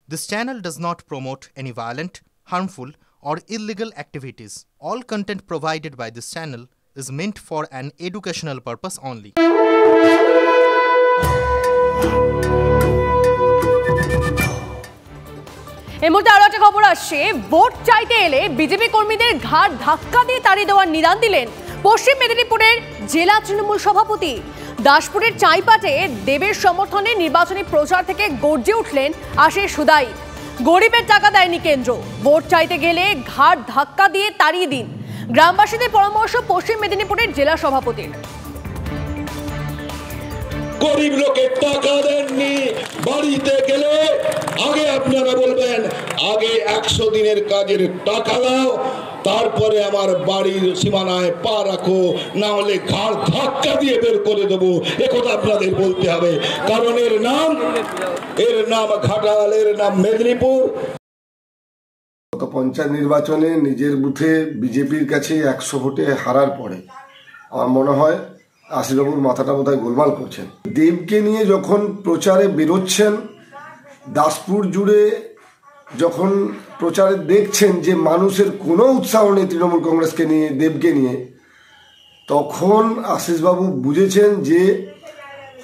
This channel does not promote any violent, harmful, or illegal activities. All content provided by this channel is meant for an educational purpose only. এই মুহূর্তে আরো একটা খবর আসছে, vote চাইতে এলে BJP কর্মীদের ঘাড় ধাক্কা দিয়ে তাড়িয়ে দেওয়ার নিদান দিলেন পশ্চিম মেদিনীপুরের জেলা তৃণমূল সভাপতি। দাসপুরের চাইপাটে দেবের সমর্থনে নির্বাচনী প্রচার থেকে গর্জে উঠলেন আশিস হুদাই। গরিবের টাকা দেয়নি কেন্দ্র, ভোট চাইতে গেলে ঘাড় ধাক্কা দিয়ে তাড়িয়ে দিন, গ্রামবাসীদের পরামর্শ পশ্চিম মেদিনীপুরের জেলা সভাপতির। গরিব লোকের টাকা দেননি, বাড়িতে গেলে আগে আপনারা বলবেন আগে 100 দিনের কাজের টাকা দাও, তারপরে আমার বাড়ির সীমানায় পা রাখো, না হলে ঘাড় ধাক্কা দিয়ে বের করে দেবো। একথা আপনাদের বলতে হবে, কারণ এর নাম ঘাটাল, এর নাম মেদিনীপুর। গত পঞ্চায়েত নির্বাচনে নিজের বুথে বিজেপির কাছে 100 ভোটে হারার পরে আমার মনে হয় আশিসবাবুর মাথাটা বোধহয় গোলমাল করছেন। দেবকে নিয়ে যখন প্রচারে বেরোচ্ছেন, দাসপুর জুড়ে যখন প্রচারে দেখছেন যে মানুষের কোনো উৎসাহ নেই তৃণমূল কংগ্রেসকে নিয়ে, দেবকে নিয়ে, তখন আশিসবাবু বুঝেছেন যে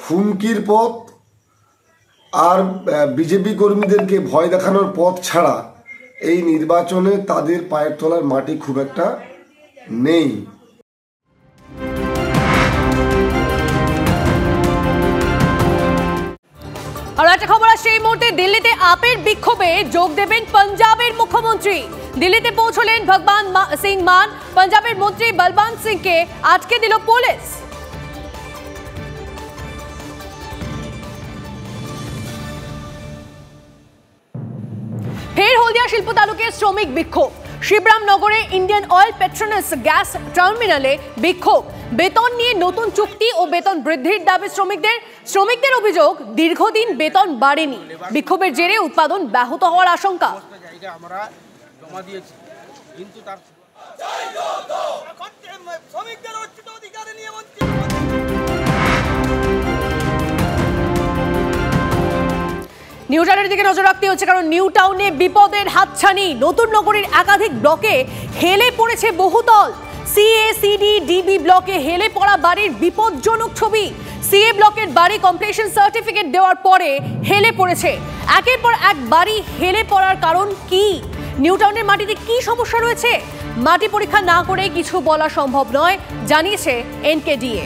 হুমকির পথ আর বিজেপি কর্মীদেরকে ভয় দেখানোর পথ ছাড়া এই নির্বাচনে তাদের পায়ের তলার মাটি খুব একটা নেই। আর একটা খবর আসছে এই মুহূর্তে, দিল্লিতে আপের বিক্ষোভে যোগ দেবেন পাঞ্জাবের মুখ্যমন্ত্রী। দিল্লিতে পৌঁছলেন ভগবান সিং মান। পাঞ্জাবের মন্ত্রী বলবন্ত সিংকে আটকে দিল পুলিশ। ফের হলদিয়া শিল্প তালুকে শ্রমিক বিক্ষোভ। শিবরামনগরে ইন্ডিয়ান অয়েল পেট্রোনাস গ্যাস টার্মিনালে বিক্ষোভ। বেতন নিয়ে নতুন চুক্তি ও বেতন বৃদ্ধির দাবি শ্রমিকদের অভিযোগ, দীর্ঘদিন বেতন বাড়েনি। বিক্ষোভের জেরে উৎপাদন ব্যাহত হওয়ার আশঙ্কা। নিউ টাউনের দিকে নজর রাখতে হচ্ছে, কারণ নিউ টাউনে বিপদের হাতছানি। নতুন নগরীর একাধিক ব্লকে হেলে পড়েছে বহুতল। সিএ, সিডি, ডিবি ব্লকে হেলে পড়া বাড়ির বিপজ্জনক ছবি। সিএ ব্লকের বাড়ি কমপ্লিশন সার্টিফিকেট দেওয়ার পরে হেলে পড়েছে। একের পর এক বাড়ি হেলে পড়ার কারণ কি? নিউ টাউনের মাটিতে কি সমস্যা রয়েছে? মাটি পরীক্ষা না করে কিছু বলা সম্ভব নয়, জানিয়েছে এনকেডিএ।